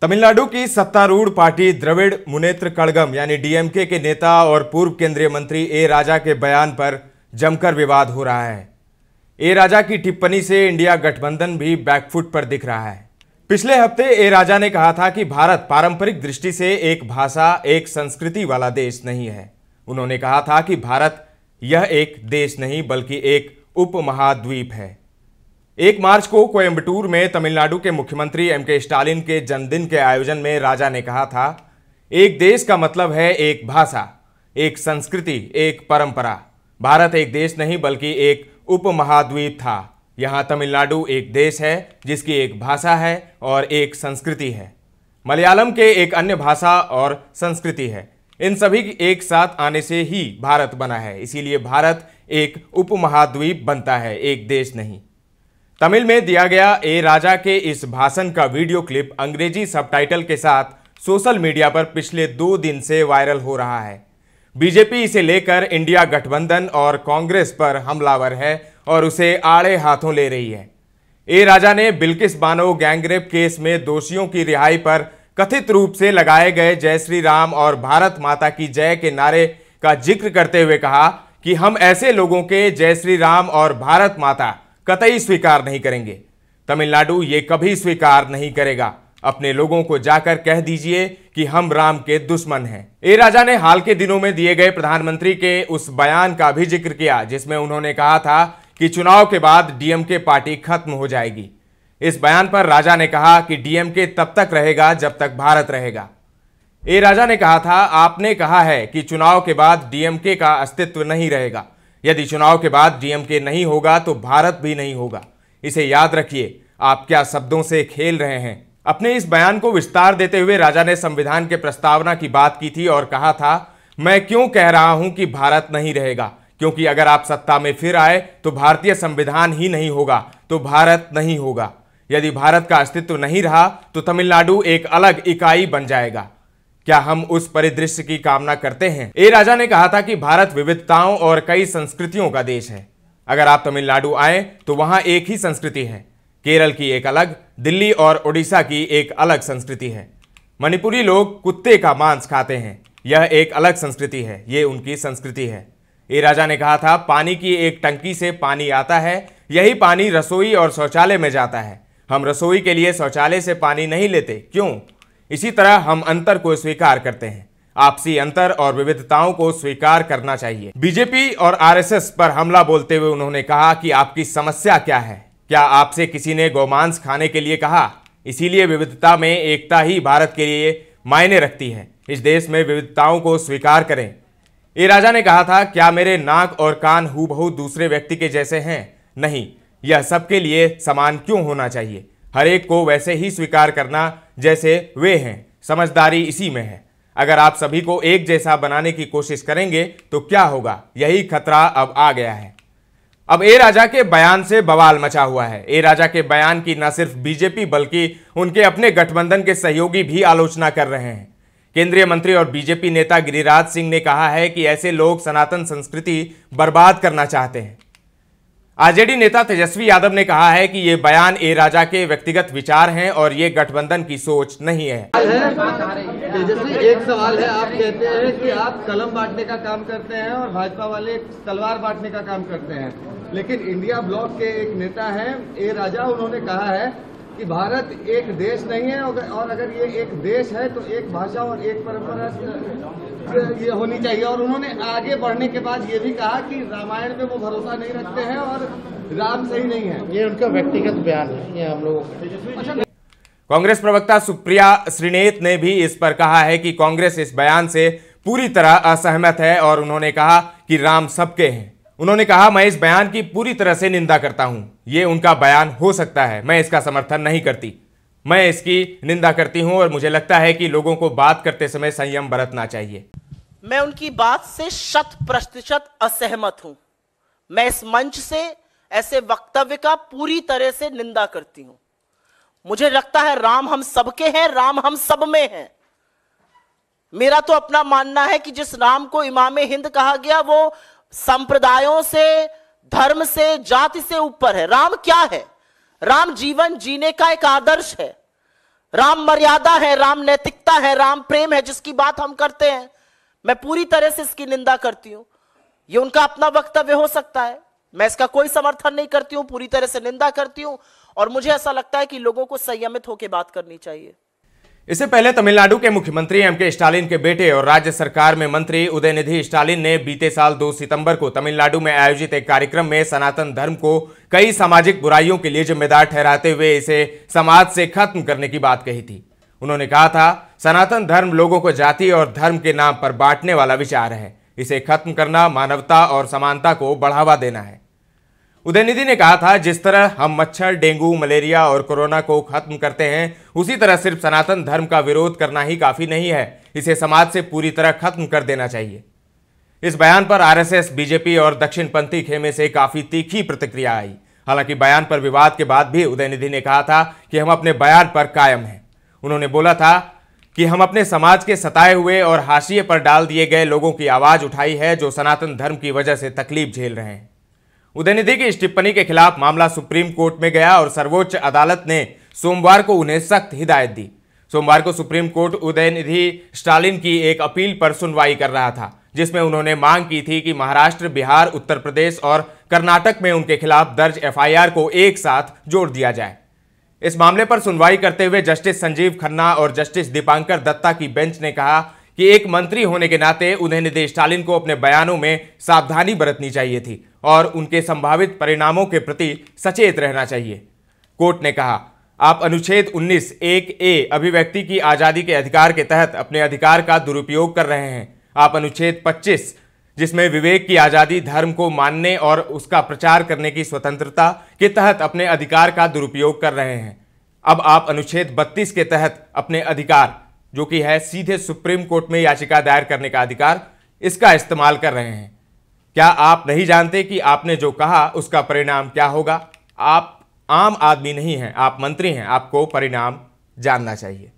तमिलनाडु की सत्तारूढ़ पार्टी द्रविड़ मुनेत्र कड़गम यानी डीएमके के नेता और पूर्व केंद्रीय मंत्री ए राजा के बयान पर जमकर विवाद हो रहा है। ए राजा की टिप्पणी से इंडिया गठबंधन भी बैकफुट पर दिख रहा है। पिछले हफ्ते ए राजा ने कहा था कि भारत पारंपरिक दृष्टि से एक भाषा, एक संस्कृति वाला देश नहीं है। उन्होंने कहा था कि भारत यह एक देश नहीं बल्कि एक उपमहाद्वीप है। 1 मार्च को कोयंबटूर में तमिलनाडु के मुख्यमंत्री एमके स्टालिन के जन्मदिन के आयोजन में राजा ने कहा था, एक देश का मतलब है एक भाषा, एक संस्कृति, एक परंपरा। भारत एक देश नहीं बल्कि एक उपमहाद्वीप था। यहाँ तमिलनाडु एक देश है जिसकी एक भाषा है और एक संस्कृति है। मलयालम के एक अन्य भाषा और संस्कृति है। इन सभी एक साथ आने से ही भारत बना है। इसीलिए भारत एक उपमहाद्वीप बनता है, एक देश नहीं। तमिल में दिया गया ए राजा के इस भाषण का वीडियो क्लिप अंग्रेजी सबटाइटल के साथ सोशल मीडिया पर पिछले 2 दिन से वायरल हो रहा है। बीजेपी इसे लेकर इंडिया गठबंधन और कांग्रेस पर हमलावर है और उसे आड़े हाथों ले रही है। ए राजा ने बिल्किस बानो गैंगरेप केस में दोषियों की रिहाई पर कथित रूप से लगाए गए जय श्री राम और भारत माता की जय के नारे का जिक्र करते हुए कहा कि हम ऐसे लोगों के जय श्री राम और भारत माता कतई स्वीकार नहीं करेंगे। तमिलनाडु ये कभी स्वीकार नहीं करेगा। अपने लोगों को जाकर कह दीजिए कि हम राम के दुश्मन हैं। ए राजा ने हाल के दिनों में दिए गए प्रधानमंत्री के उस बयान का भी जिक्र किया जिसमें उन्होंने कहा था कि चुनाव के बाद डीएमके पार्टी खत्म हो जाएगी। इस बयान पर राजा ने कहा कि डीएमके तब तक रहेगा जब तक भारत रहेगा। ए राजा ने कहा था, आपने कहा है कि चुनाव के बाद डीएमके का अस्तित्व नहीं रहेगा। यदि चुनाव के बाद डीएमके नहीं होगा तो भारत भी नहीं होगा। इसे याद रखिए। आप क्या शब्दों से खेल रहे हैं। अपने इस बयान को विस्तार देते हुए राजा ने संविधान के प्रस्तावना की बात की थी और कहा था, मैं क्यों कह रहा हूं कि भारत नहीं रहेगा, क्योंकि अगर आप सत्ता में फिर आए तो भारतीय संविधान ही नहीं होगा तो भारत नहीं होगा। यदि भारत का अस्तित्व नहीं रहा तो तमिलनाडु एक अलग इकाई बन जाएगा। क्या हम उस परिदृश्य की कामना करते हैं? ए राजा ने कहा था कि भारत विविधताओं और कई संस्कृतियों का देश है। अगर आप तमिलनाडु आए तो वहां एक ही संस्कृति है। केरल की एक अलग, दिल्ली और ओडिशा की एक अलग संस्कृति है। मणिपुरी लोग कुत्ते का मांस खाते हैं, यह एक अलग संस्कृति है, ये उनकी संस्कृति है। ए राजा ने कहा था, पानी की एक टंकी से पानी आता है, यही पानी रसोई और शौचालय में जाता है। हम रसोई के लिए शौचालय से पानी नहीं लेते, क्यों? इसी तरह हम अंतर को स्वीकार करते हैं। आपसी अंतर और विविधताओं को स्वीकार करना चाहिए। बीजेपी और आरएसएस पर हमला बोलते हुए उन्होंने कहा कि आपकी समस्या क्या है? क्या आपसे किसी ने गौमांस खाने के लिए कहा? इसीलिए विविधता में एकता ही भारत के लिए मायने रखती है। इस देश में विविधताओं को स्वीकार करें। ए राजा ने कहा था, क्या मेरे नाक और कान हूबहू दूसरे व्यक्ति के जैसे हैं? नहीं, यह सबके लिए समान क्यों होना चाहिए? हर एक को वैसे ही स्वीकार करना जैसे वे हैं। समझदारी इसी में है। अगर आप सभी को एक जैसा बनाने की कोशिश करेंगे तो क्या होगा? यही खतरा अब आ गया है। अब ए राजा के बयान से बवाल मचा हुआ है। ए राजा के बयान की न सिर्फ बीजेपी बल्कि उनके अपने गठबंधन के सहयोगी भी आलोचना कर रहे हैं। केंद्रीय मंत्री और बीजेपी नेता गिरिराज सिंह ने कहा है कि ऐसे लोग सनातन संस्कृति बर्बाद करना चाहते हैं। आरजेडी नेता तेजस्वी यादव ने कहा है कि ये बयान ए राजा के व्यक्तिगत विचार हैं और ये गठबंधन की सोच नहीं है। तेजस्वी, एक सवाल है, आप कहते हैं कि आप कलम बांटने का काम करते हैं और भाजपा वाले तलवार बांटने का काम करते हैं, लेकिन इंडिया ब्लॉक के एक नेता हैं ए राजा, उन्होंने कहा है कि भारत एक देश नहीं है और अगर ये एक देश है तो एक भाषा और एक परंपरा ये होनी चाहिए। और उन्होंने आगे बढ़ने के बाद ये भी कहा कि रामायण पे वो भरोसा नहीं रखते हैं और राम सही नहीं है। ये उनका व्यक्तिगत बयान है, ये हम लोगों। कांग्रेस प्रवक्ता सुप्रिया श्रीनेत ने भी इस पर कहा है कि कांग्रेस इस बयान से पूरी तरह असहमत है और उन्होंने कहा कि राम सबके हैं। उन्होंने कहा, मैं इस बयान की पूरी तरह से निंदा करता हूं। ये उनका बयान हो सकता है, मैं इसका समर्थन नहीं करती। मैं इसकी निंदा करती हूं और मुझे लगता है कि लोगों को बात करते समय संयम बरतना चाहिए। मैं उनकी बात से 100% असहमत हूं। मैं इस मंच से ऐसे वक्तव्य का पूरी तरह से निंदा करती हूं। मुझे लगता है राम हम सबके हैं, राम हम सब में हैं। मेरा तो अपना मानना है कि जिस राम को इमामे हिंद कहा गया वो संप्रदायों से, धर्म से, जाति से ऊपर है। राम क्या है? राम जीवन जीने का एक आदर्श है। राम मर्यादा है, राम नैतिकता है, राम प्रेम है, जिसकी बात हम करते हैं। मैं पूरी तरह से इसकी निंदा करती हूं। ये उनका अपना वक्तव्य हो सकता है, मैं इसका कोई समर्थन नहीं करती हूं, पूरी तरह से निंदा करती हूं। और मुझे ऐसा लगता है कि लोगों को संयमित होकर बात करनी चाहिए। इससे पहले तमिलनाडु के मुख्यमंत्री एम.के. स्टालिन के बेटे और राज्य सरकार में मंत्री उदयनिधि स्टालिन ने बीते साल 2 सितंबर को तमिलनाडु में आयोजित एक कार्यक्रम में सनातन धर्म को कई सामाजिक बुराइयों के लिए जिम्मेदार ठहराते हुए इसे समाज से खत्म करने की बात कही थी। उन्होंने कहा था, सनातन धर्म लोगों को जाति और धर्म के नाम पर बांटने वाला विचार है। इसे खत्म करना मानवता और समानता को बढ़ावा देना है। उदयनिधि ने कहा था, जिस तरह हम मच्छर, डेंगू, मलेरिया और कोरोना को खत्म करते हैं, उसी तरह सिर्फ सनातन धर्म का विरोध करना ही काफी नहीं है, इसे समाज से पूरी तरह खत्म कर देना चाहिए। इस बयान पर आरएसएस, बीजेपी और दक्षिणपंथी खेमे से काफी तीखी प्रतिक्रिया आई। हालांकि बयान पर विवाद के बाद भी उदयनिधि ने कहा था कि हम अपने बयान पर कायम हैं। उन्होंने बोला था कि हम अपने समाज के सताए हुए और हाशिए पर डाल दिए गए लोगों की आवाज उठाई है, जो सनातन धर्म की वजह से तकलीफ झेल रहे हैं। उदयनिधि की इस टिप्पणी के खिलाफ मामला सुप्रीम कोर्ट में गया और सर्वोच्च अदालत ने सोमवार को उन्हें सख्त हिदायत दी। सोमवार को सुप्रीम कोर्ट उदयनिधि स्टालिन की एक अपील पर सुनवाई कर रहा था, जिसमें उन्होंने मांग की थी कि महाराष्ट्र, बिहार, उत्तर प्रदेश और कर्नाटक में उनके खिलाफ दर्ज एफआईआर को एक साथ जोड़ दिया जाए। इस मामले पर सुनवाई करते हुए जस्टिस संजीव खन्ना और जस्टिस दीपांकर दत्ता की बेंच ने कहा कि एक मंत्री होने के नाते उदयनिधि स्टालिन को अपने बयानों में सावधानी बरतनी चाहिए थी और उनके संभावित परिणामों के प्रति सचेत रहना चाहिए। कोर्ट ने कहा, आप अनुच्छेद 19(1)(a) अभिव्यक्ति की आजादी के अधिकार के तहत अपने अधिकार का दुरुपयोग कर रहे हैं। आप अनुच्छेद 25, जिसमें विवेक की आजादी, धर्म को मानने और उसका प्रचार करने की स्वतंत्रता के तहत अपने अधिकार का दुरुपयोग कर रहे हैं। अब आप अनुच्छेद 32 के तहत अपने अधिकार, जो कि है सीधे सुप्रीम कोर्ट में याचिका दायर करने का अधिकार, इसका इस्तेमाल कर रहे हैं। क्या आप नहीं जानते कि आपने जो कहा उसका परिणाम क्या होगा? आप आम आदमी नहीं हैं, आप मंत्री हैं, आपको परिणाम जानना चाहिए।